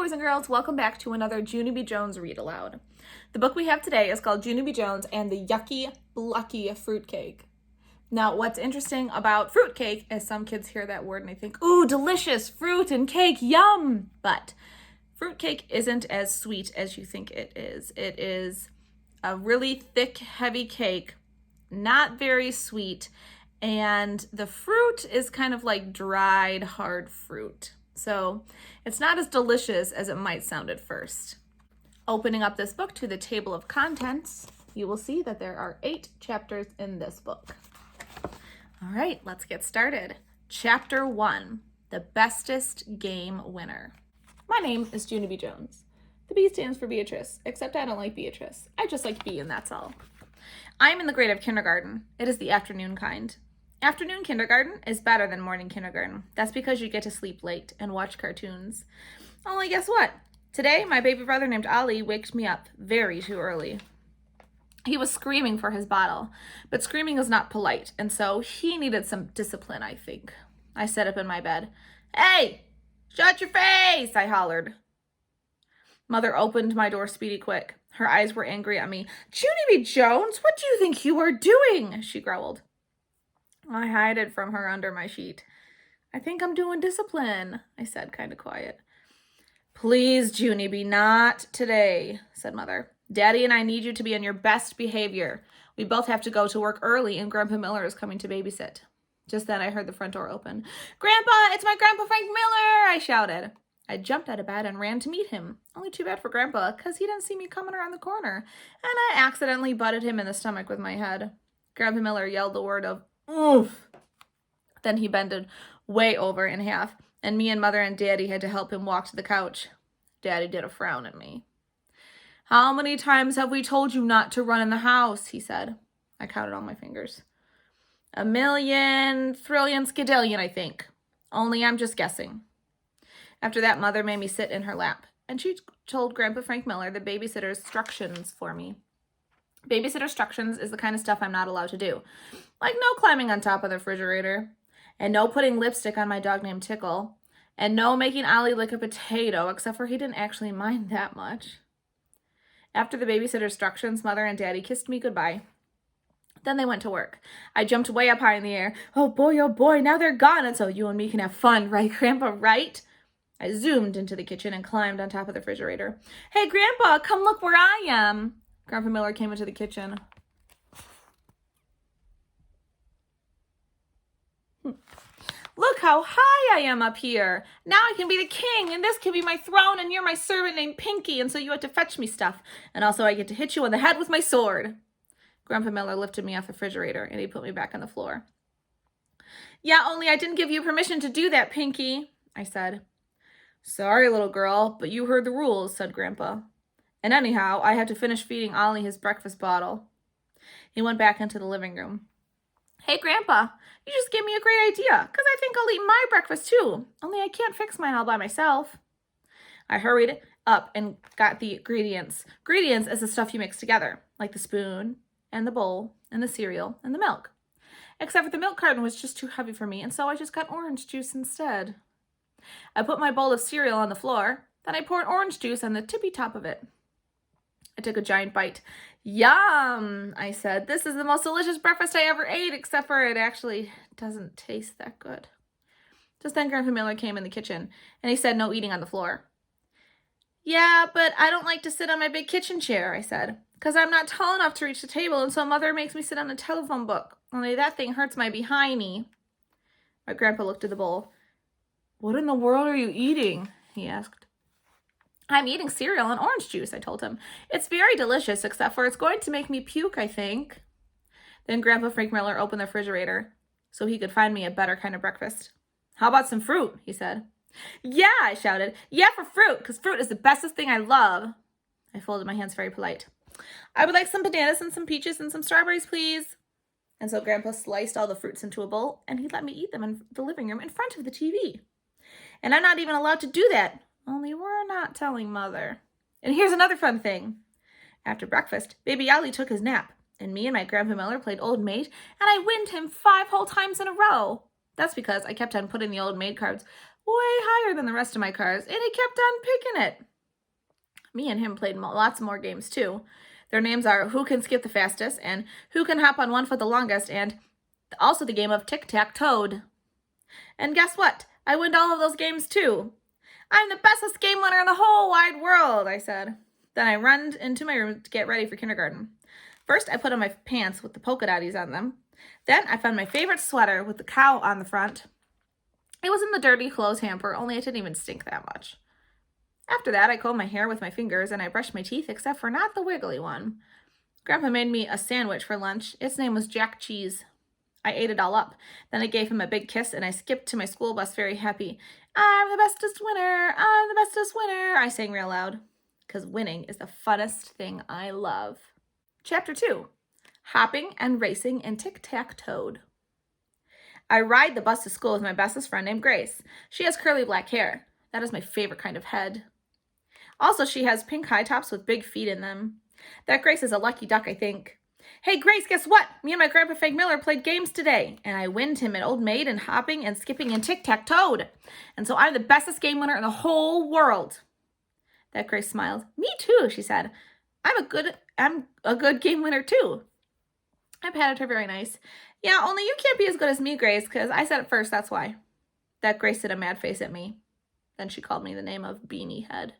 boys and girls, welcome back to another Junie B. Jones read aloud. The book we have today is called Junie B. Jones and the Yucky, Blucky Fruitcake. Now, what's interesting about fruitcake is some kids hear that word and they think, ooh, delicious, fruit and cake, yum! But fruitcake isn't as sweet as you think it is. It is a really thick, heavy cake, not very sweet, and the fruit is kind of like dried, hard fruit. So it's not as delicious as it might sound at first. Opening up this book to the table of contents, you will see that there are 8 chapters in this book. All right, let's get started. Chapter 1, The Bestest Game Winner. My name is Junie B. Jones. The B stands for Beatrice, except I don't like Beatrice. I just like B and that's all. I'm in the grade of kindergarten. It is the afternoon kind. Afternoon kindergarten is better than morning kindergarten. That's because you get to sleep late and watch cartoons. Only guess what? Today, my baby brother named Ali waked me up very too early. He was screaming for his bottle, but screaming is not polite, and so he needed some discipline, I think. I sat up in my bed. Hey, shut your face, I hollered. Mother opened my door speedy quick. Her eyes were angry at me. Junie B. Jones, what do you think you are doing? She growled. I hid it from her under my sheet. I think I'm doing discipline, I said, kind of quiet. Please, Junie B., not today, said Mother. Daddy and I need you to be on your best behavior. We both have to go to work early, and Grandpa Miller is coming to babysit. Just then, I heard the front door open. Grandpa, it's my Grandpa Frank Miller, I shouted. I jumped out of bed and ran to meet him. Only too bad for Grandpa, because he didn't see me coming around the corner, and I accidentally butted him in the stomach with my head. Grandpa Miller yelled the word of oof. Then he bended way over in half, and me and Mother and Daddy had to help him walk to the couch. Daddy did a frown at me. How many times have we told you not to run in the house? He said. I counted on my fingers. 1,000,000, trillion, skadillion, I think. Only I'm just guessing. After that, Mother made me sit in her lap, and she told Grandpa Frank Miller the babysitter's instructions for me. Babysitter instructions is the kind of stuff I'm not allowed to do. Like no climbing on top of the refrigerator, and no putting lipstick on my dog named Tickle, and no making Ollie lick a potato, except for he didn't actually mind that much. After the babysitter instructions, Mother and Daddy kissed me goodbye. Then they went to work. I jumped way up high in the air. Oh boy, now they're gone, and so you and me can have fun, right, Grandpa, right? I zoomed into the kitchen and climbed on top of the refrigerator. Hey, Grandpa, come look where I am. Grandpa Miller came into the kitchen. Look how high I am up here. Now I can be the king, and this can be my throne, and you're my servant named Pinky, and so you have to fetch me stuff. And also I get to hit you on the head with my sword. Grandpa Miller lifted me off the refrigerator, and he put me back on the floor. Yeah, only I didn't give you permission to do that, Pinky, I said. Sorry, little girl, but you heard the rules, said Grandpa. And anyhow, I had to finish feeding Ollie his breakfast bottle. He went back into the living room. Hey, Grandpa, you just gave me a great idea, because I think I'll eat my breakfast too, only I can't fix mine all by myself. I hurried up and got the ingredients. Ingredients is the stuff you mix together, like the spoon and the bowl and the cereal and the milk. Except for the milk carton was just too heavy for me, and so I just got orange juice instead. I put my bowl of cereal on the floor, then I poured orange juice on the tippy top of it. I took a giant bite. Yum, I said. This is the most delicious breakfast I ever ate, except for it actually doesn't taste that good. Just then Grandpa Miller came in the kitchen, and he said no eating on the floor. Yeah, but I don't like to sit on my big kitchen chair, I said, because I'm not tall enough to reach the table, and so Mother makes me sit on a telephone book. Only that thing hurts my behindy. My grandpa looked at the bowl. What in the world are you eating? He asked. I'm eating cereal and orange juice, I told him. It's very delicious, except for it's going to make me puke, I think. Then Grandpa Frank Miller opened the refrigerator so he could find me a better kind of breakfast. How about some fruit? He said. Yeah, I shouted. Yeah, for fruit, because fruit is the bestest thing I love. I folded my hands very polite. I would like some bananas and some peaches and some strawberries, please. And so Grandpa sliced all the fruits into a bowl, and he let me eat them in the living room in front of the TV. And I'm not even allowed to do that. Only we're not telling Mother. And here's another fun thing. After breakfast, Baby Ollie took his nap, and me and my Grandpa Miller played Old Maid, and I winned him 5 whole times in a row. That's because I kept on putting the Old Maid cards way higher than the rest of my cars, and he kept on picking it. Me and him played lots more games too. Their names are Who Can Skip the Fastest and Who Can Hop on One Foot the Longest, and also the game of Tic-Tac-Toad. And guess what? I win all of those games too. I'm the bestest game winner in the whole wide world, I said. Then I ran into my room to get ready for kindergarten. First, I put on my pants with the polka dotties on them. Then I found my favorite sweater with the cow on the front. It was in the dirty clothes hamper, only it didn't even stink that much. After that, I combed my hair with my fingers and I brushed my teeth, except for not the wiggly one. Grandpa made me a sandwich for lunch. Its name was Jack Cheese. I ate it all up. Then I gave him a big kiss and I skipped to my school bus very happy. I'm the bestest winner. I'm the bestest winner, I sang real loud. Because winning is the funnest thing I love. Chapter 2. Hopping and Racing in Tic-Tac-Toad. I ride the bus to school with my bestest friend named Grace. She has curly black hair. That is my favorite kind of head. Also, she has pink high tops with big feet in them. That Grace is a lucky duck, I think. Hey, Grace, guess what? Me and my grandpa Frank Miller played games today, and I winned him an old maid and hopping and skipping and tic-tac-toed. And so I'm the bestest game winner in the whole world. That Grace smiled. Me too, she said. I'm a good game winner too. I patted her very nice. Yeah, only you can't be as good as me, Grace, because I said it first, that's why. That Grace did a mad face at me. Then she called me the name of Beanie Head.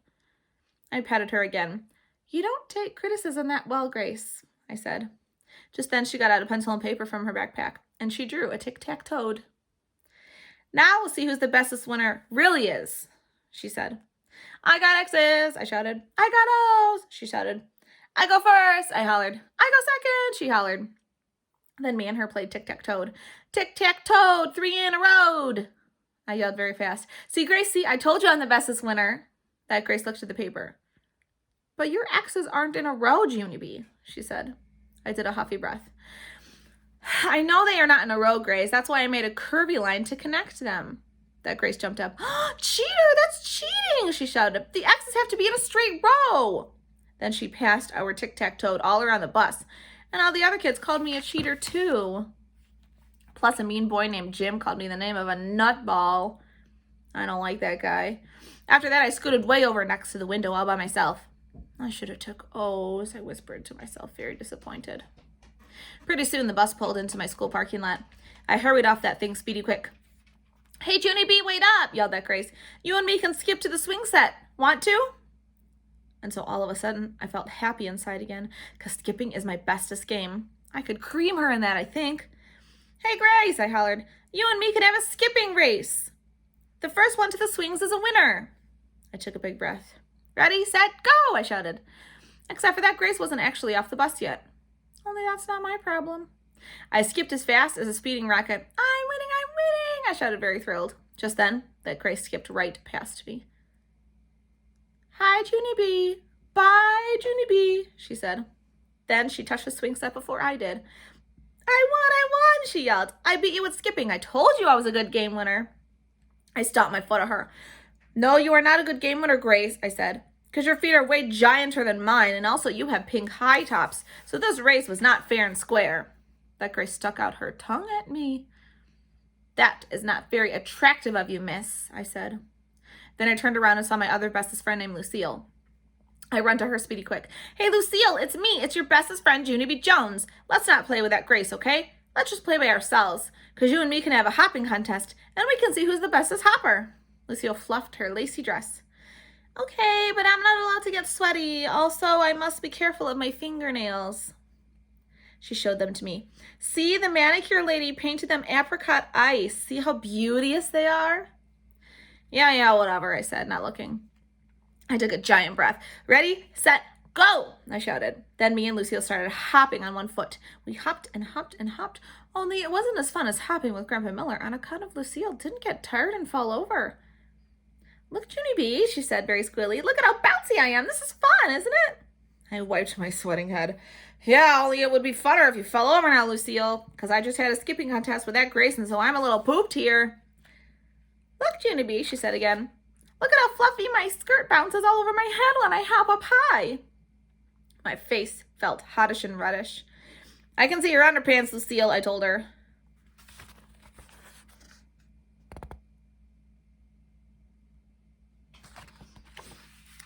I patted her again. You don't take criticism that well, Grace, I said. Just then she got out a pencil and paper from her backpack, and she drew a tic-tac-toad. Now we'll see who's the bestest winner really is, she said. I got X's, I shouted. I got O's, she shouted. I go first, I hollered. I go second, she hollered. Then me and her played tic-tac-toad. Tic-tac-toad, 3 in a row, I yelled very fast. See, Grace, see, I told you I'm the bestest winner. That Grace looked at the paper. But your X's aren't in a row, Junie, she said. I did a huffy breath. I know they are not in a row, Grace. That's why I made a curvy line to connect them. That Grace jumped up. Cheater, that's cheating, she shouted. The X's have to be in a straight row. Then she passed our tic-tac-toad all around the bus, and all the other kids called me a cheater too. Plus a mean boy named Jim called me the name of a nutball. I don't like that guy. After that, I scooted way over next to the window all by myself. I should have took O's, I whispered to myself, very disappointed. Pretty soon, the bus pulled into my school parking lot. I hurried off that thing speedy quick. Hey, Junie B, wait up, yelled that Grace. You and me can skip to the swing set. Want to? And so all of a sudden, I felt happy inside again, because skipping is my bestest game. I could cream her in that, I think. Hey, Grace, I hollered. You and me could have a skipping race. The first one to the swings is a winner. I took a big breath. Ready, set, go, I shouted. Except for that Grace wasn't actually off the bus yet. Only that's not my problem. I skipped as fast as a speeding rocket. I'm winning, I shouted, very thrilled. Just then, that Grace skipped right past me. Hi, Junie B. Bye, Junie B, she said. Then she touched the swing set before I did. I won, she yelled. I beat you at skipping. I told you I was a good game winner. I stomped my foot at her. No, you are not a good game winner, Grace, I said, because your feet are way gianter than mine, and also you have pink high tops, so this race was not fair and square. That Grace stuck out her tongue at me. That is not very attractive of you, miss, I said. Then I turned around and saw my other bestest friend named Lucille. I run to her speedy quick. Hey, Lucille, it's me. It's your bestest friend, Junie B. Jones. Let's not play with that Grace, okay? Let's just play by ourselves, because you and me can have a hopping contest, and we can see who's the bestest hopper. Lucille fluffed her lacy dress. Okay, but I'm not allowed to get sweaty. Also, I must be careful of my fingernails. She showed them to me. See, the manicure lady painted them apricot ice. See how beauteous they are? Yeah, whatever, I said, not looking. I took a giant breath. Ready, set, go, I shouted. Then me and Lucille started hopping on one foot. We hopped and hopped and hopped, only it wasn't as fun as hopping with Grandpa Miller on account of Lucille didn't get tired and fall over. Look, Junie B, she said very squeally. Look at how bouncy I am. This is fun, isn't it? I wiped my sweating head. Yeah, only it would be funner if you fell over now, Lucille, because I just had a skipping contest with that Grace, and so I'm a little pooped here. Look, Junie B, she said again. Look at how fluffy my skirt bounces all over my head when I hop up high. My face felt hottish and reddish. I can see your underpants, Lucille, I told her.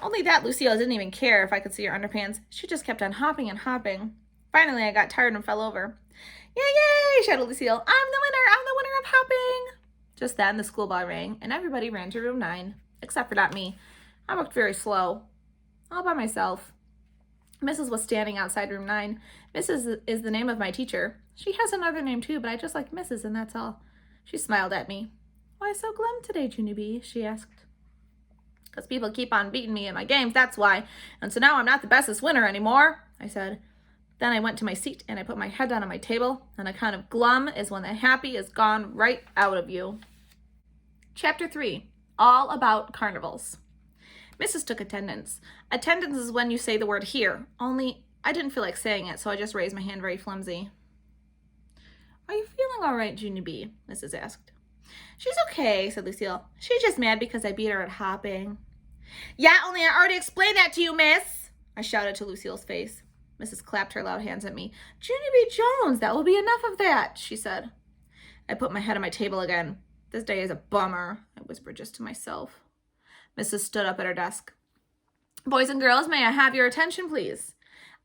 Only that Lucille didn't even care if I could see her underpants. She just kept on hopping and hopping. Finally, I got tired and fell over. Yay, yay, shouted Lucille. I'm the winner of hopping. Just then, the school bell rang, and everybody ran to room 9, except for not me. I walked very slow, all by myself. Mrs. was standing outside room 9. Mrs. is the name of my teacher. She has another name too, but I just like Mrs., and that's all. She smiled at me. Why so glum today, Junie B? She asked. Because people keep on beating me in my games, that's why. And so now I'm not the bestest winner anymore, I said. Then I went to my seat and I put my head down on my table, and a kind of glum is when the happy is gone right out of you. Chapter 3, all about carnivals. Mrs. took attendance. Attendance is when you say the word here, only I didn't feel like saying it, so I just raised my hand very flimsy. Are you feeling all right, Junie B? Mrs. asked. She's okay, said Lucille. She's just mad because I beat her at hopping. Yeah, only I already explained that to you, miss, I shouted to Lucille's face. Mrs. clapped her loud hands at me. Junie B. Jones, that will be enough of that, she said. I put my head on my table again. This day is a bummer, I whispered just to myself. Mrs. stood up at her desk. Boys and girls, may I have your attention, please?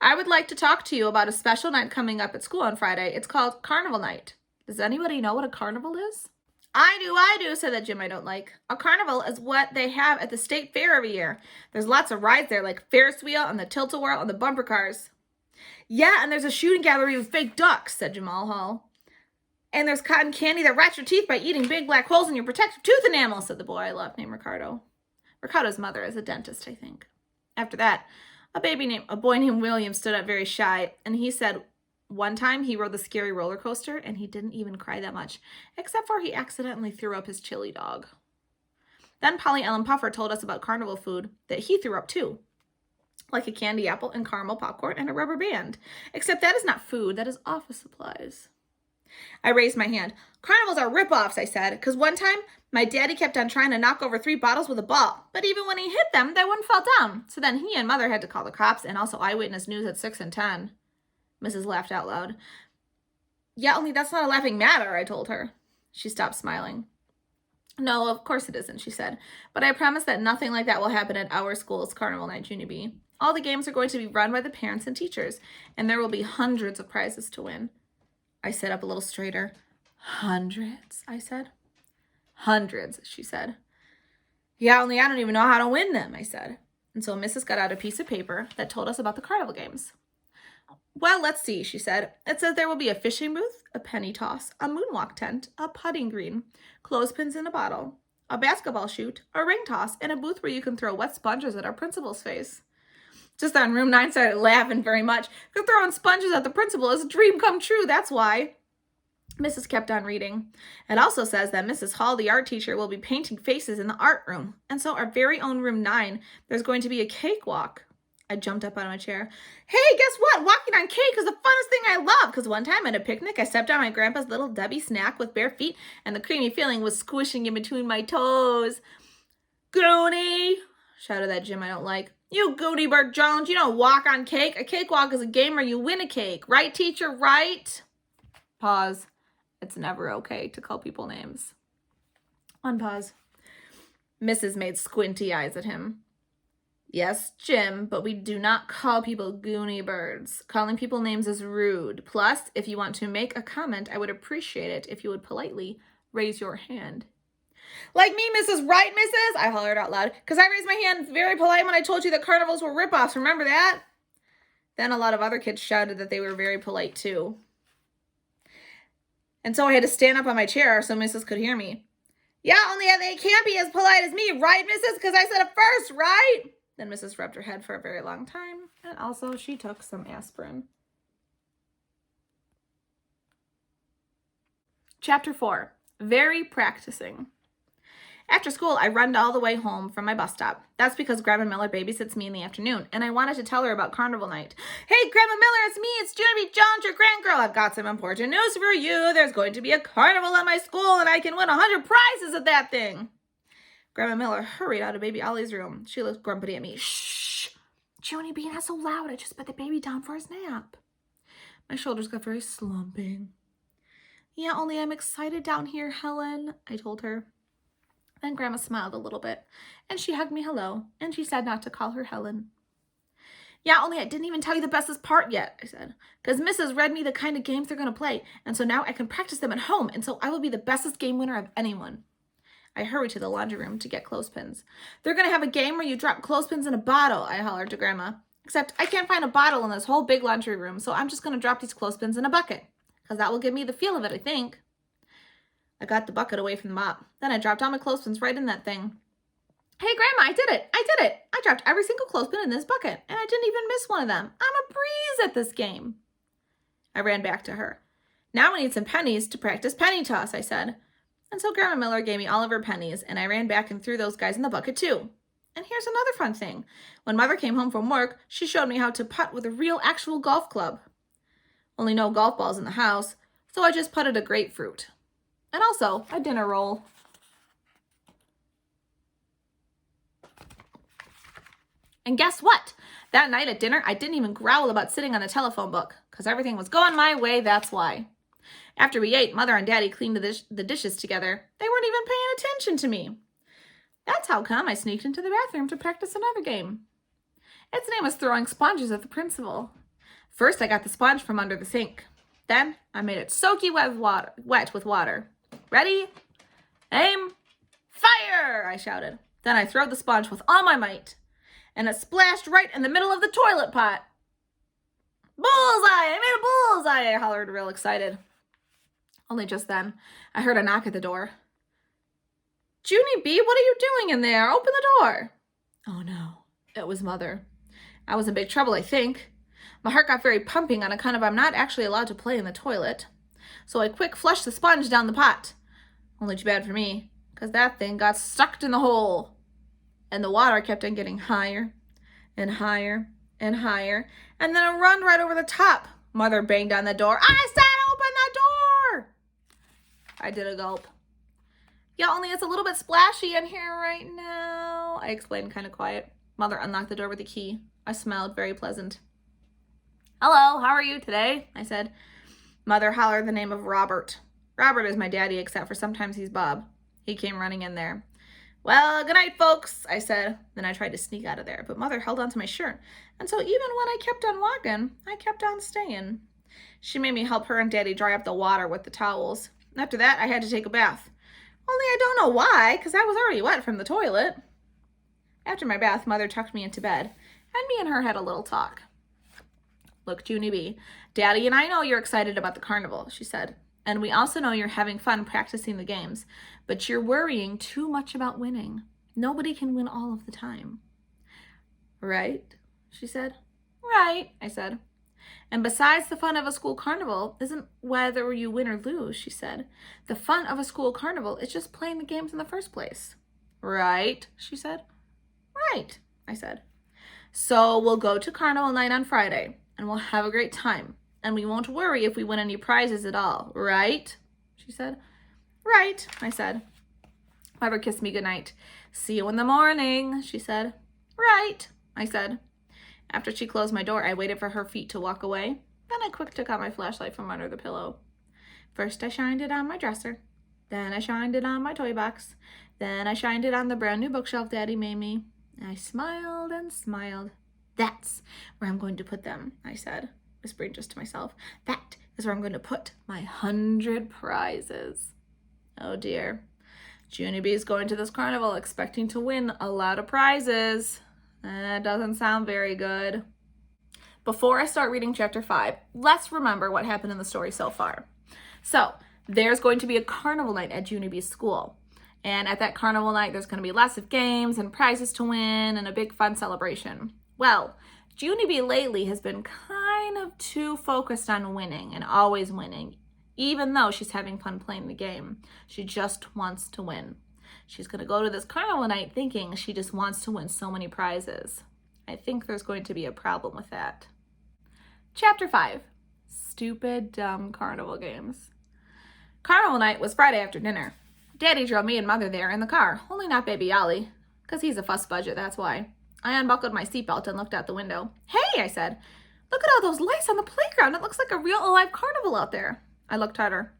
I would like to talk to you about a special night coming up at school on Friday. It's called Carnival Night. Does anybody know what a carnival is? I do, said that Jim I don't like. A carnival is what they have at the state fair every year. There's lots of rides there, like Ferris wheel and the tilt-a-whirl and the bumper cars. Yeah, and there's a shooting gallery with fake ducks, said Jamal Hall. And there's cotton candy that rots your teeth by eating big black holes in your protective tooth enamel, said the boy I loved named Ricardo. Ricardo's mother is a dentist, I think. After that, a boy named William stood up very shy, and he said one time he rode the scary roller coaster, and he didn't even cry that much, except for he accidentally threw up his chili dog. Then Polly Ellen Puffer told us about carnival food that he threw up too, like a candy apple and caramel popcorn and a rubber band, except that is not food, that is office supplies. I raised my hand. Carnivals are rip-offs, I said, because one time my daddy kept on trying to knock over 3 bottles with a ball, but even when he hit them, they wouldn't fall down. So then he and Mother had to call the cops, and also Eyewitness News at 6 and 10. Mrs. laughed out loud. Yeah, only that's not a laughing matter, I told her. She stopped smiling. No, of course it isn't, she said, but I promise that nothing like that will happen at our school's Carnival Night, Junie B. All the games are going to be run by the parents and teachers, and there will be hundreds of prizes to win. I sat up a little straighter. Hundreds, I said. Hundreds, she said. Yeah, only I don't even know how to win them, I said. And so Mrs. got out a piece of paper that told us about the carnival games. Well, let's see, she said. It says there will be a fishing booth, a penny toss, a moonwalk tent, a putting green, clothespins in a bottle, a basketball shoot, a ring toss, and a booth where you can throw wet sponges at our principal's face. Just then, room 9 started laughing very much. Because throwing sponges at the principal is a dream come true, that's why. Mrs. kept on reading. It also says that Mrs. Hall, the art teacher, will be painting faces in the art room. And so our very own room 9, there's going to be a cakewalk. I jumped up out of my chair. Hey, guess what? Walking on cake is the funnest thing I love. Because one time at a picnic, I stepped on my grandpa's little Debbie snack with bare feet, and the creamy filling was squishing in between my toes. Goonie, shouted that Jim I don't like. You Goody Bird Jones, you don't walk on cake. A cakewalk is a game where you win a cake. Right, teacher, right? Pause. It's never okay to call people names. Unpause. Mrs. made squinty eyes at him. Yes, Jim, but we do not call people Goonie Birds. Calling people names is rude. Plus, if you want to make a comment, I would appreciate it if you would politely raise your hand. Like me, Mrs. Right, Mrs.? I hollered out loud, because I raised my hand very polite when I told you that carnivals were ripoffs. Remember that? Then a lot of other kids shouted that they were very polite, too. And so I had to stand up on my chair so Mrs. could hear me. Yeah, only they can't be as polite as me, right, Mrs.? Because I said it first, right? Then Mrs. rubbed her head for a very long time, and also she took some aspirin. Chapter 4, Very Practicing. After school, I run all the way home from my bus stop. That's because Grandma Miller babysits me in the afternoon, and I wanted to tell her about Carnival Night. Hey, Grandma Miller, it's me. It's Junie B. Jones, your grandgirl. I've got some important news for you. There's going to be a carnival at my school, and I can win 100 prizes at that thing. Grandma Miller hurried out of Baby Ollie's room. She looked grumpy at me. Shh! Junie B, not so loud. I just put the baby down for his nap. My shoulders got very slumping. Yeah, only I'm excited down here, Helen, I told her. Then Grandma smiled a little bit, and she hugged me hello, and she said not to call her Helen. Yeah, only I didn't even tell you the bestest part yet, I said, because Mrs. read me the kind of games they're going to play, and so now I can practice them at home, and so I will be the bestest game winner of anyone. I hurried to the laundry room to get clothespins. They're going to have a game where you drop clothespins in a bottle, I hollered to Grandma. Except I can't find a bottle in this whole big laundry room, so I'm just going to drop these clothespins in a bucket, because that will give me the feel of it, I think. I got the bucket away from the mop. Then I dropped all my clothespins right in that thing. Hey, Grandma, I did it. I dropped every single clothespin in this bucket, and I didn't even miss one of them. I'm a breeze at this game. I ran back to her. Now we need some pennies to practice penny toss, I said. And so Grandma Miller gave me all of her pennies, and I ran back and threw those guys in the bucket too. And here's another fun thing. When Mother came home from work, she showed me how to putt with a real actual golf club. Only no golf balls in the house, so I just putted a grapefruit. And also a dinner roll. And guess what? That night at dinner, I didn't even growl about sitting on the telephone book, because everything was going my way, that's why. After we ate, Mother and Daddy cleaned the dishes together. They weren't even paying attention to me. That's how come I sneaked into the bathroom to practice another game. Its name was throwing sponges at the principal. First, I got the sponge from under the sink. Then, I made it soaky wet with water. Ready? Aim! Fire! I shouted. Then I threw the sponge with all my might, and it splashed right in the middle of the toilet pot. Bullseye! I made a bullseye! I hollered real excited. Only just then, I heard a knock at the door. Junie B., what are you doing in there? Open the door. Oh no, it was Mother. I was in big trouble, I think. My heart got very pumping on account of I'm not actually allowed to play in the toilet. So I quick flushed the sponge down the pot. Only too bad for me, because that thing got stuck in the hole. And the water kept on getting higher and higher and higher. And then it run right over the top. Mother banged on the door. I said open the door! I did a gulp. Yeah, only it's a little bit splashy in here right now, I explained kind of quiet. Mother unlocked the door with a key. I smiled, very pleasant. Hello, how are you today? I said. Mother hollered the name of Robert. Robert is my daddy, except for sometimes he's Bob. He came running in there. Well, good night, folks, I said. Then I tried to sneak out of there, but Mother held onto my shirt. And so even when I kept on walking, I kept on staying. She made me help her and Daddy dry up the water with the towels. After that, I had to take a bath. Only I don't know why, because I was already wet from the toilet. After my bath, Mother tucked me into bed, and me and her had a little talk. Look, Junie B., Daddy and I know you're excited about the carnival, she said. And we also know you're having fun practicing the games, but you're worrying too much about winning. Nobody can win all of the time. Right? She said. Right, I said. And besides, the fun of a school carnival isn't whether you win or lose, she said. The fun of a school carnival is just playing the games in the first place. Right, she said. Right, I said. So we'll go to carnival night on Friday, and we'll have a great time. And we won't worry if we win any prizes at all, right? She said. Right, I said. Mother kissed me goodnight. See you in the morning, she said. Right, I said. After she closed my door, I waited for her feet to walk away. Then I quick took out my flashlight from under the pillow. First, I shined it on my dresser. Then I shined it on my toy box. Then I shined it on the brand new bookshelf Daddy made me. I smiled and smiled. That's where I'm going to put them, I said, whispering just to myself. That is where I'm going to put my 100 prizes. Oh dear. Junie B is going to this carnival expecting to win a lot of prizes. That doesn't sound very good. Before I start reading chapter 5, let's remember what happened in the story so far. So, there's going to be a carnival night at Junie B's school. And at that carnival night, there's going to be lots of games and prizes to win and a big fun celebration. Well, Junie B lately has been kind of too focused on winning and always winning, even though she's having fun playing the game. She just wants to win. She's going to go to this carnival night thinking she just wants to win so many prizes. I think there's going to be a problem with that. Chapter 5. Stupid, dumb carnival games. Carnival night was Friday after dinner. Daddy drove me and Mother there in the car, only not Baby Ollie, because he's a fuss budget, that's why. I unbuckled my seatbelt and looked out the window. Hey, I said, look at all those lights on the playground. It looks like a real alive carnival out there. I looked harder.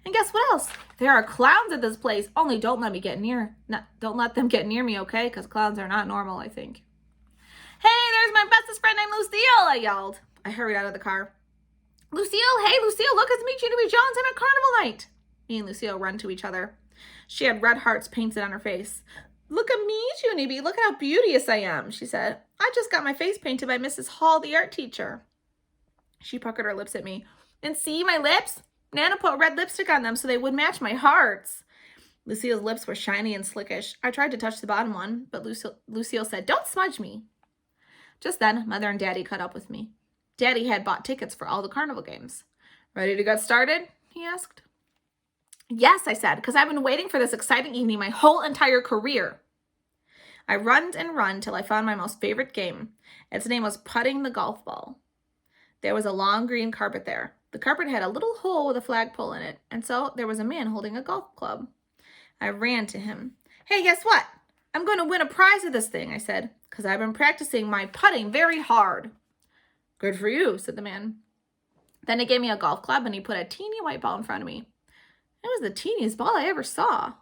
And guess what else? There are clowns at this place. Only don't let me get near. Don't let them get near me, okay? Because clowns are not normal, I think. Hey, there's my bestest friend named Lucille, I yelled. I hurried out of the car. Lucille, hey, Lucille, look, it's me, Junie Jones, and a carnival night. Me and Lucille run to each other. She had red hearts painted on her face. Look at me, Junie, look at how beauteous I am, she said. I just got my face painted by Mrs. Hall, the art teacher. She puckered her lips at me. And see my lips? Nana put red lipstick on them so they would match my hearts. Lucille's lips were shiny and slickish. I tried to touch the bottom one, but Lucille said, don't smudge me. Just then, Mother and Daddy caught up with me. Daddy had bought tickets for all the carnival games. Ready to get started? He asked. Yes, I said, because I've been waiting for this exciting evening my whole entire career. I runned and run till I found my most favorite game. Its name was putting the golf ball. There was a long green carpet there. The carpet had a little hole with a flagpole in it, and so there was a man holding a golf club. I ran to him. Hey, guess what? I'm going to win a prize with this thing, I said, because I've been practicing my putting very hard. Good for you, said the man. Then he gave me a golf club, and he put a teeny white ball in front of me. It was the teeniest ball I ever saw.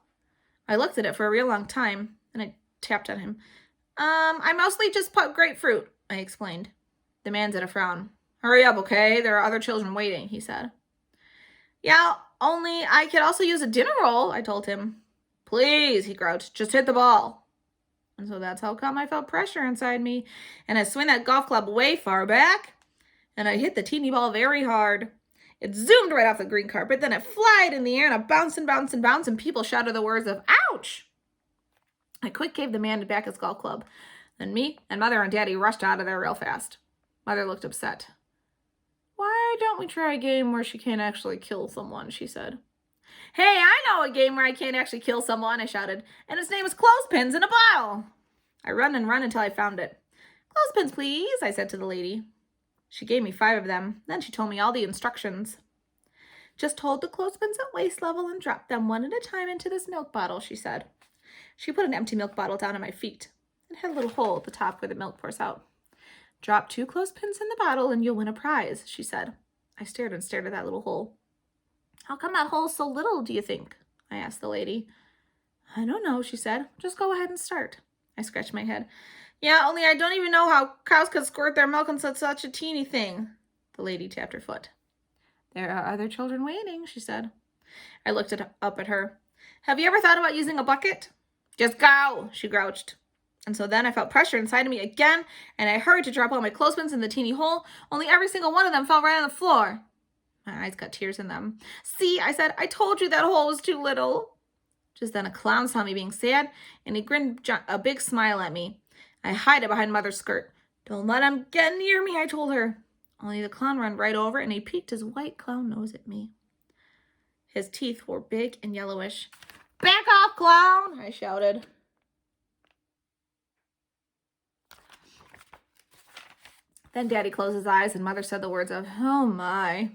I looked at it for a real long time, and I tapped on him. I mostly just putt grapefruit, I explained. The man did a frown. Hurry up, okay? There are other children waiting, he said. Yeah, only I could also use a dinner roll, I told him. Please, he grouched, just hit the ball. And so that's how come I felt pressure inside me, and I swung that golf club way far back, and I hit the teeny ball very hard. It zoomed right off the green carpet, then it flied in the air, and it bounced and bounced and bounced, and people shouted the words of, ouch! I quick gave the man back his golf club. Then me and Mother and Daddy rushed out of there real fast. Mother looked upset. Why don't we try a game where she can't actually kill someone, she said. Hey, I know a game where I can't actually kill someone, I shouted, and its name is clothespins in a bottle. I run and run until I found it. Clothespins, please, I said to the lady. She gave me 5 of them. Then she told me all the instructions. Just hold the clothespins at waist level and drop them one at a time into this milk bottle, she said. She put an empty milk bottle down at my feet. It had a little hole at the top where the milk pours out. Drop 2 clothespins in the bottle and you'll win a prize, she said. I stared and stared at that little hole. How come that hole's so little, do you think? I asked the lady. I don't know, she said. Just go ahead and start. I scratched my head. Yeah, only I don't even know how cows could squirt their milk in such a teeny thing. The lady tapped her foot. There are other children waiting, she said. I looked up at her. Have you ever thought about using a bucket? Just go, she grouched. And so then I felt pressure inside of me again, and I hurried to drop all my clothespins in the teeny hole, only every single one of them fell right on the floor. My eyes got tears in them. See, I said, I told you that hole was too little. Just then a clown saw me being sad, and he grinned a big smile at me. I hid it behind Mother's skirt. Don't let him get near me, I told her. Only the clown ran right over, and he peeked his white clown nose at me. His teeth were big and yellowish. Back off, clown, I shouted. Then Daddy closed his eyes, and Mother said the words of, oh my.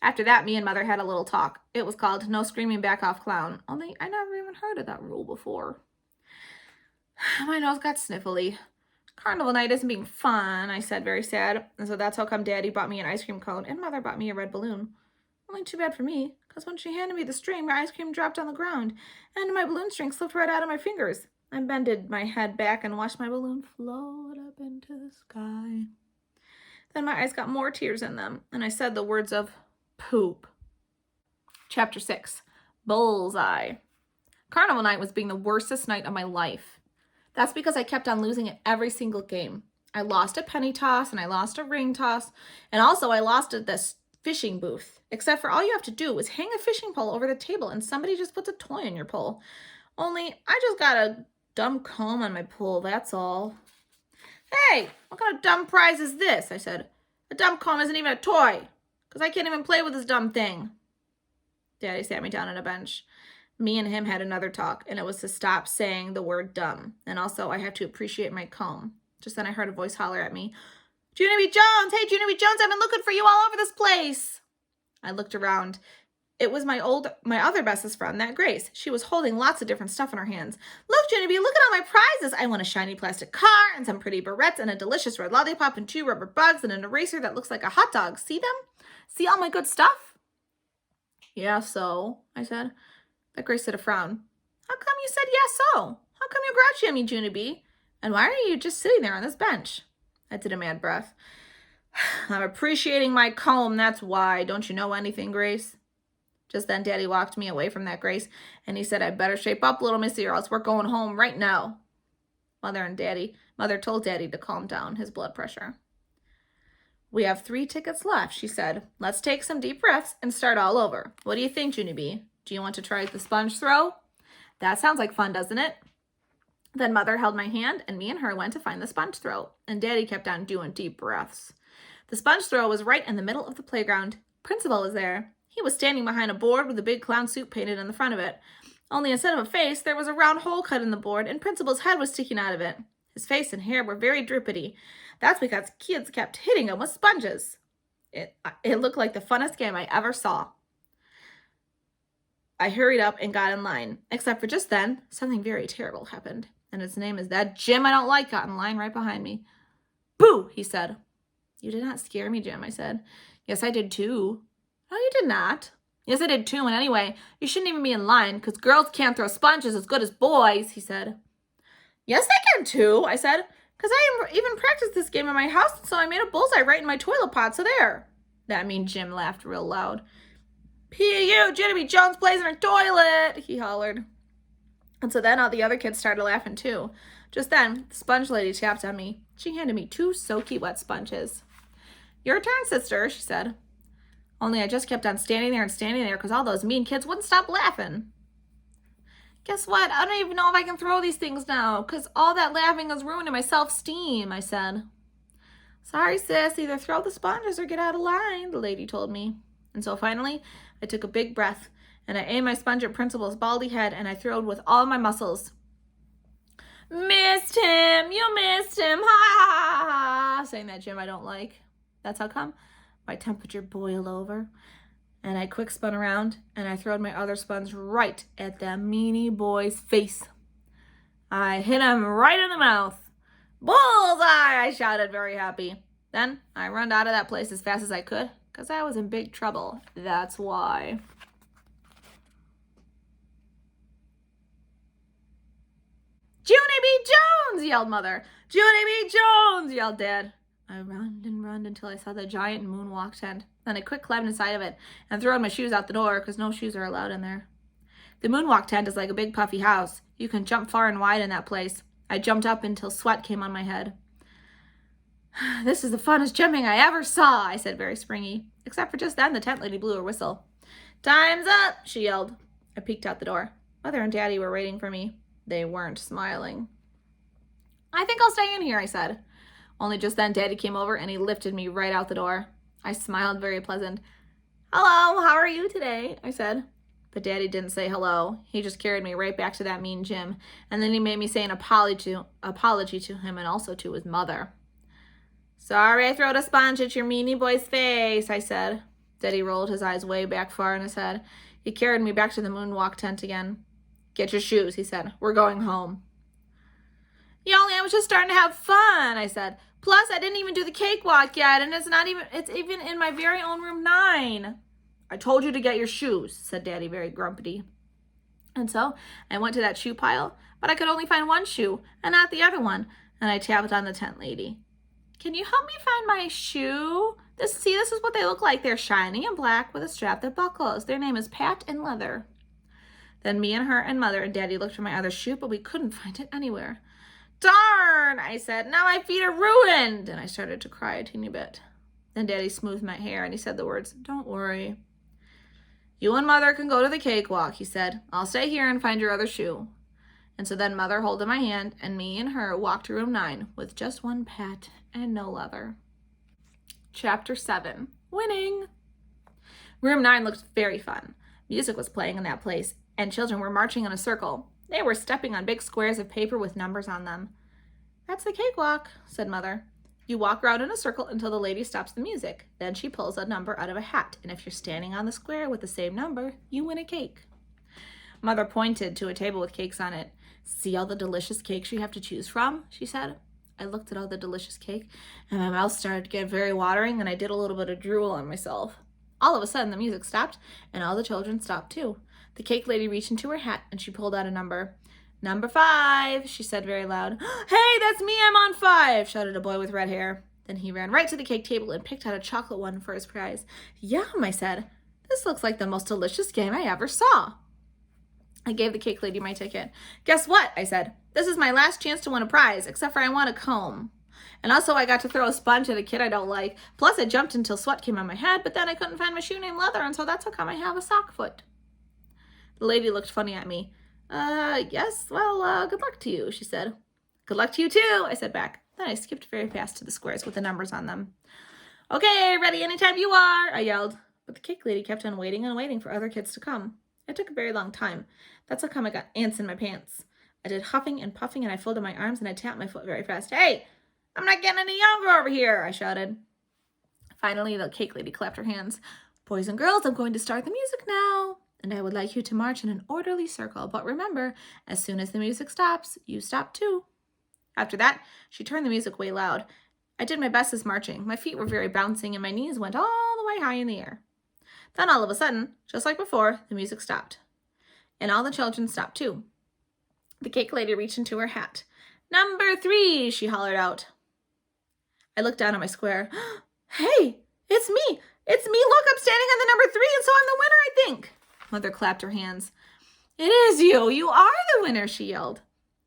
After that, me and Mother had a little talk. It was called No Screaming Back Off Clown, only I never even heard of that rule before. My nose got sniffly. Carnival night isn't being fun, I said, very sad. And so that's how come Daddy bought me an ice cream cone, and Mother bought me a red balloon. Only too bad for me, because when she handed me the string, my ice cream dropped on the ground, and my balloon string slipped right out of my fingers. I bended my head back and watched my balloon float up into the sky. Then my eyes got more tears in them, and I said the words of poop. Chapter 6, Bullseye. Carnival night was being the worstest night of my life. That's because I kept on losing at every single game. I lost a penny toss, and I lost a ring toss, and also I lost at this fishing booth. Except for all you have to do is hang a fishing pole over the table, and somebody just puts a toy in your pole. Only I just got a dumb comb on my pole, that's all. Hey, what kind of dumb prize is this? I said. A dumb comb isn't even a toy, because I can't even play with this dumb thing. Daddy sat me down on a bench. Me and him had another talk, and it was to stop saying the word dumb. And also, I have to appreciate my comb. Just then I heard a voice holler at me. Junie Jones! Hey, Junie Jones, I've been looking for you all over this place. I looked around. It was my other bestest friend, that Grace. She was holding lots of different stuff in her hands. Look, Junie, look at all my prizes. I won a shiny plastic car and some pretty barrettes and a delicious red lollipop and 2 rubber bugs and an eraser that looks like a hot dog. See them? See all my good stuff? Yeah, so, I said. But Grace said a frown. How come you said yeah, so? How come you're grouchy at me, Junie B? And why are you just sitting there on this bench? I did a mad breath. I'm appreciating my comb, that's why. Don't you know anything, Grace? Just then, Daddy walked me away from that, Grace, and he said, I better shape up, little missy, or else we're going home right now. Mother told Daddy to calm down his blood pressure. We have 3 tickets left, she said. Let's take some deep breaths and start all over. What do you think, Junie B? Do you want to try the sponge throw? That sounds like fun, doesn't it? Then Mother held my hand, and me and her went to find the sponge throw, and Daddy kept on doing deep breaths. The sponge throw was right in the middle of the playground. Principal was there. He was standing behind a board with a big clown suit painted on the front of it. Only instead of a face, there was a round hole cut in the board, and Principal's head was sticking out of it. His face and hair were very drippity. That's because kids kept hitting him with sponges. It looked like the funnest game I ever saw. I hurried up and got in line, except for just then, something very terrible happened. And its name is that Jim I don't like got in line right behind me. Boo, he said. You did not scare me, Jim, I said. Yes, I did too. No, you did not. Yes, I did too, and anyway, you shouldn't even be in line, because girls can't throw sponges as good as boys, he said. Yes, I can too, I said, because I even practiced this game in my house, so I made a bullseye right in my toilet pot, so there. That mean Jim laughed real loud. P.U., Junie Jones plays in her toilet, he hollered. And so then all the other kids started laughing too. Just then, the sponge lady tapped on me. She handed me 2 soaky wet sponges. Your turn, sister, she said. Only I just kept on standing there because all those mean kids wouldn't stop laughing. Guess what? I don't even know if I can throw these things now, because all that laughing is ruining my self-esteem, I said. Sorry, sis, either throw the sponges or get out of line, the lady told me. And so finally, I took a big breath, and I aimed my sponge at Principal's baldy head, and I throwed with all my muscles. Missed him! You missed him! Ha ha ha! Saying that Jim I don't like. That's how come my temperature boiled over. And I quick spun around, and I throwed my other sponge right at that meanie boy's face. I hit him right in the mouth. Bullseye! I shouted, very happy. Then I run out of that place as fast as I could, because I was in big trouble. That's why. Junie B. Jones! Yelled Mother. Junie B. Jones! Yelled Dad. I run until I saw the giant Moonwalk tent. Then I quick climbed inside of it and threw my shoes out the door, because no shoes are allowed in there. The Moonwalk tent is like a big puffy house. You can jump far and wide in that place. I jumped up until sweat came on my head. This is the funnest jumping I ever saw, I said, very springy. Except for just then, the tent lady blew her whistle. Time's up, she yelled. I peeked out the door. Mother and Daddy were waiting for me. They weren't smiling. I think I'll stay in here, I said. Only just then Daddy came over and he lifted me right out the door. I smiled, very pleasant. Hello, how are you today? I said. But Daddy didn't say hello. He just carried me right back to that mean Jim, and then he made me say an apology to him and also to his mother. Sorry I throwed a sponge at your meanie boy's face, I said. Daddy rolled his eyes way back far in his head. He carried me back to the Moonwalk tent again. Get your shoes, he said. We're going home. I was just starting to have fun, I said. Plus, I didn't even do the cakewalk yet, and it's even in my very own room 9. I told you to get your shoes, said Daddy, very grumpy. And so I went to that shoe pile, but I could only find one shoe and not the other one, and I tapped on the tent lady. Can you help me find my shoe? This is what they look like. They're shiny and black with a strap that buckles. Their name is Pat and Leather. Then me and her and Mother and Daddy looked for my other shoe, but we couldn't find it anywhere. Darn, I said, now my feet are ruined. And I started to cry a teeny bit. Then Daddy smoothed my hair and he said the words, don't worry. You and Mother can go to the cakewalk, he said. I'll stay here and find your other shoe. And so then Mother holding my hand and me and her walked to room 9 with just one Pat and no Leather. Chapter 7, Winning. Room 9 looked very fun. Music was playing in that place and children were marching in a circle. They were stepping on big squares of paper with numbers on them. That's the cakewalk, said Mother. You walk around in a circle until the lady stops the music. Then she pulls a number out of a hat, and if you're standing on the square with the same number, you win a cake. Mother pointed to a table with cakes on it. See all the delicious cakes you have to choose from, she said. I looked at all the delicious cake, and my mouth started to get very watering, and I did a little bit of drool on myself. All of a sudden, the music stopped, and all the children stopped too. The cake lady reached into her hat, and she pulled out a number. "Number 5, she said very loud. "Hey, that's me, I'm on 5, shouted a boy with red hair. Then he ran right to the cake table and picked out a chocolate one for his prize. "Yum," I said. "This looks like the most delicious game I ever saw." I gave the cake lady my ticket. "Guess what?" I said. "This is my last chance to win a prize, except for I want a comb. And also I got to throw a sponge at a kid I don't like. Plus I jumped until sweat came on my head, but then I couldn't find my shoe named Leather, and so that's how come I have a sock foot." The lady looked funny at me. Yes, well, good luck to you," she said. "Good luck to you too," I said back. Then I skipped very fast to the squares with the numbers on them. "Okay, ready anytime you are," I yelled. But the cake lady kept on waiting and waiting for other kids to come. It took a very long time. That's how come I got ants in my pants. I did huffing and puffing, and I folded my arms, and I tapped my foot very fast. "Hey, I'm not getting any younger over here," I shouted. Finally, the cake lady clapped her hands. "Boys and girls, I'm going to start the music now. And I would like you to march in an orderly circle. But remember, as soon as the music stops, you stop too." After that, she turned the music way loud. I did my best as marching. My feet were very bouncing, and my knees went all the way high in the air. Then all of a sudden, just like before, the music stopped. And all the children stopped too. The cake lady reached into her hat. "Number 3, she hollered out. I looked down at my square. "Hey, it's me. It's me. Look, I'm standing on the number 3, and so I'm the winner, I think." Mother clapped her hands. "It is you. You are the winner," she yelled.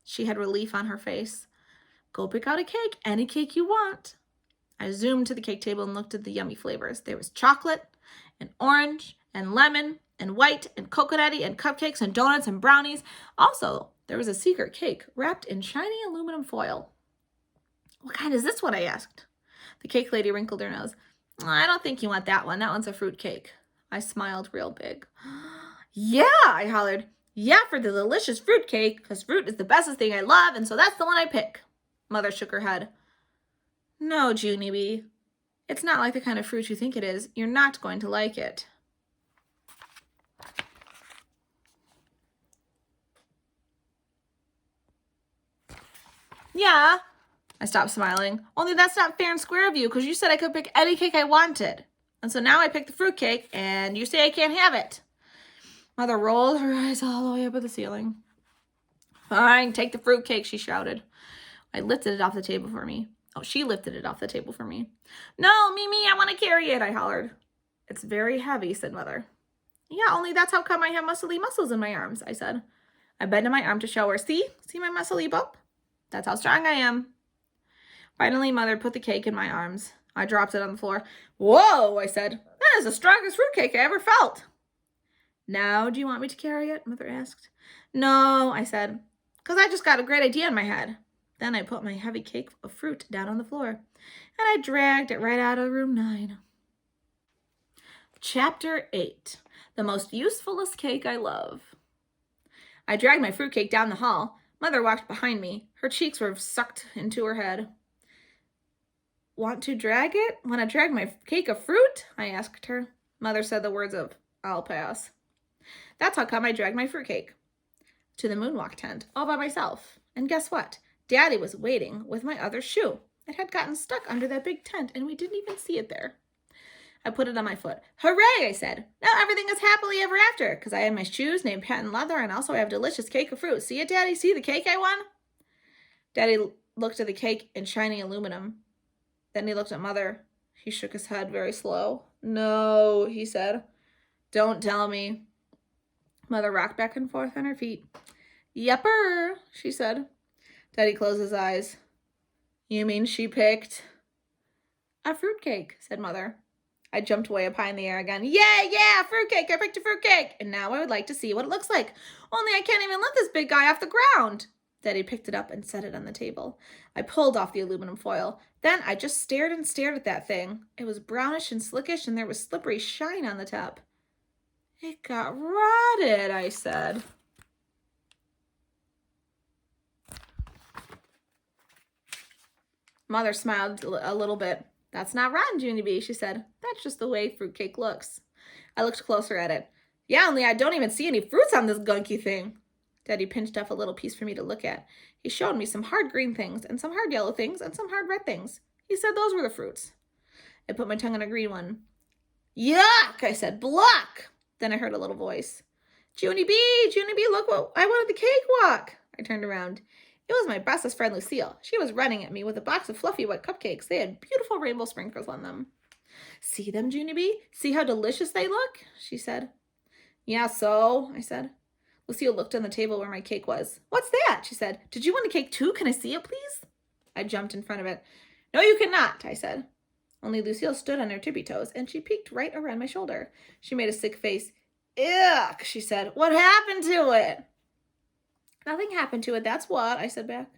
She had relief on her face. "Go pick out a cake, any cake you want." I zoomed to the cake table and looked at the yummy flavors. There was chocolate and orange and lemon and white and coconutty and cupcakes and donuts and brownies. Also, there was a secret cake wrapped in shiny aluminum foil. "What kind is this one?" I asked. The cake lady wrinkled her nose. "I don't think you want that one. That one's a fruitcake." I smiled real big. "Yeah," I hollered. "Yeah, for the delicious fruitcake, because fruit is the bestest thing I love, and so that's the one I pick." Mother shook her head. "No, Junie bee. It's not like the kind of fruit you think it is. You're not going to like it." "Yeah." I stopped smiling. "Only that's not fair and square of you, because you said I could pick any cake I wanted. And so now I picked the fruitcake, and you say I can't have it." Mother rolled her eyes all the way up at the ceiling. "Fine, take the fruitcake," she shouted. I lifted it off the table for me. Oh, she lifted it off the table for me. "No, Mimi, I want to carry it," I hollered. "It's very heavy," said Mother. "Yeah, only that's how come I have muscly muscles in my arms," I said. I bent my arm to show her. See my muscly bump? That's how strong I am." Finally, Mother put the cake in my arms. I dropped it on the floor. "Whoa," I said. "That is the strongest fruitcake I ever felt." "Now, do you want me to carry it?" Mother asked. "No," I said, "because I just got a great idea in my head." Then I put my heavy cake of fruit down on the floor, and I dragged it right out of room 9. Chapter 8. The most usefulest cake I love. I dragged my fruitcake down the hall. Mother walked behind me. Her cheeks were sucked into her head. Want to drag it? Want to drag my cake of fruit?" I asked her. Mother said the words of, "I'll pass." That's how come I dragged my fruitcake to the Moonwalk tent all by myself. And guess what? Daddy was waiting with my other shoe. It had gotten stuck under that big tent, and we didn't even see it there. I put it on my foot. "Hooray," I said. "Now everything is happily ever after, because I have my shoes named Patent Leather, and also I have delicious cake of fruit. See it, Daddy? See the cake I won?" Daddy looked at the cake in shiny aluminum. Then he looked at Mother. He shook his head very slow. "No," he said. "Don't tell me." Mother rocked back and forth on her feet. "Yepper," she said. Daddy closed his eyes. "You mean she picked?" "A fruitcake," said Mother. I jumped way up high in the air again. Yeah, fruitcake, I picked a fruitcake. And now I would like to see what it looks like. Only I can't even lift this big guy off the ground. Daddy picked it up and set it on the table. I pulled off the aluminum foil. Then I just stared and stared at that thing. It was brownish and slickish, and there was slippery shine on the top. "It got rotted," I said. Mother smiled a little bit. "That's not rotten, Junie bee," she said. "That's just the way fruitcake looks." I looked closer at it. "Yeah, only I don't even see any fruits on this gunky thing." Daddy pinched off a little piece for me to look at. He showed me some hard green things, and some hard yellow things, and some hard red things. He said those were the fruits. I put my tongue on a green one. Yuck, I said, Bluck. Then I heard a little voice. Junie B, look what I wanted the cakewalk. I turned around. It was my bestest friend Lucille. She was running at me with a box of fluffy white cupcakes. They had beautiful rainbow sprinkles on them. See them, Junie B? See how delicious they look? She said. Yeah, so, I said. Lucille looked on the table where my cake was. What's that? She said. Did you want a cake too? Can I see it, please? I jumped in front of it. No, you cannot, I said. Only Lucille stood on her tippy toes, and she peeked right around my shoulder. She made a sick face. Ick, she said. What happened to it? Nothing happened to it, that's what, I said back.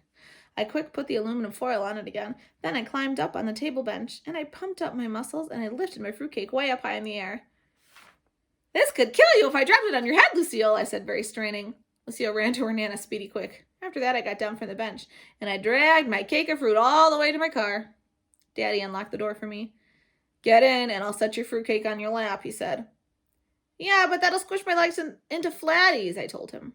I quick put the aluminum foil on it again. Then I climbed up on the table bench, and I pumped up my muscles, and I lifted my fruitcake way up high in the air. This could kill you if I dropped it on your head, Lucille, I said, very straining. Lucille ran to her Nana speedy quick. After that, I got down from the bench, and I dragged my cake of fruit all the way to my car. Daddy unlocked the door for me. Get in, and I'll set your fruitcake on your lap, he said. Yeah, but that'll squish my legs into flatties, I told him.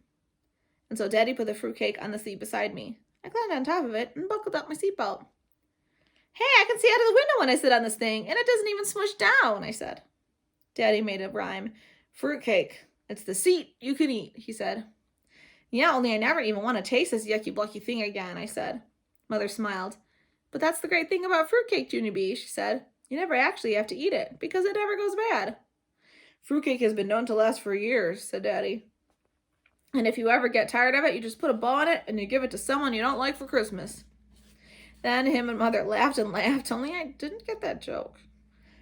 And so Daddy put the fruitcake on the seat beside me. I climbed on top of it and buckled up my seatbelt. Hey, I can see out of the window when I sit on this thing, and it doesn't even smush down, I said. Daddy made a rhyme. Fruitcake. It's the seat you can eat, he said. Yeah, only I never even want to taste this yucky blucky thing again, I said. Mother smiled. But that's the great thing about fruitcake, Junie B, she said. You never actually have to eat it, because it never goes bad. Fruitcake has been known to last for years, said Daddy. And if you ever get tired of it, you just put a bow on it and you give it to someone you don't like for Christmas. Then him and Mother laughed and laughed, only I didn't get that joke.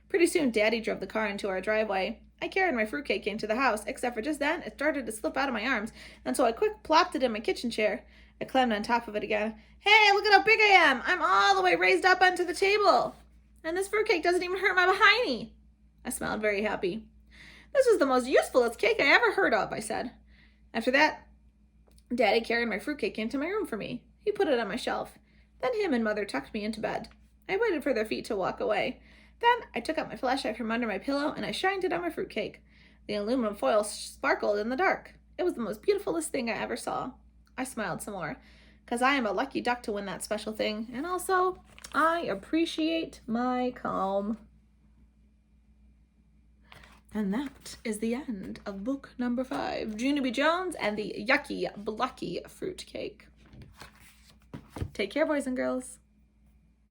Pretty soon, Daddy drove the car into our driveway. I carried my fruitcake into the house, except for just then, it started to slip out of my arms, and so I quick plopped it in my kitchen chair. I climbed on top of it again. Hey, look at how big I am! I'm all the way raised up onto the table! And this fruitcake doesn't even hurt my behindy! I smiled very happy. This was the most usefulest cake I ever heard of, I said. After that, Daddy carried my fruitcake into my room for me. He put it on my shelf. Then him and Mother tucked me into bed. I waited for their feet to walk away. Then I took out my flashlight from under my pillow and I shined it on my fruitcake. The aluminum foil sparkled in the dark. It was the most beautifulest thing I ever saw. I smiled some more, because I am a lucky duck to win that special thing, and also, I appreciate my calm. And that is the end of book number 5, Junie B. Jones and the Yucky Blucky Fruitcake. Take care, boys and girls.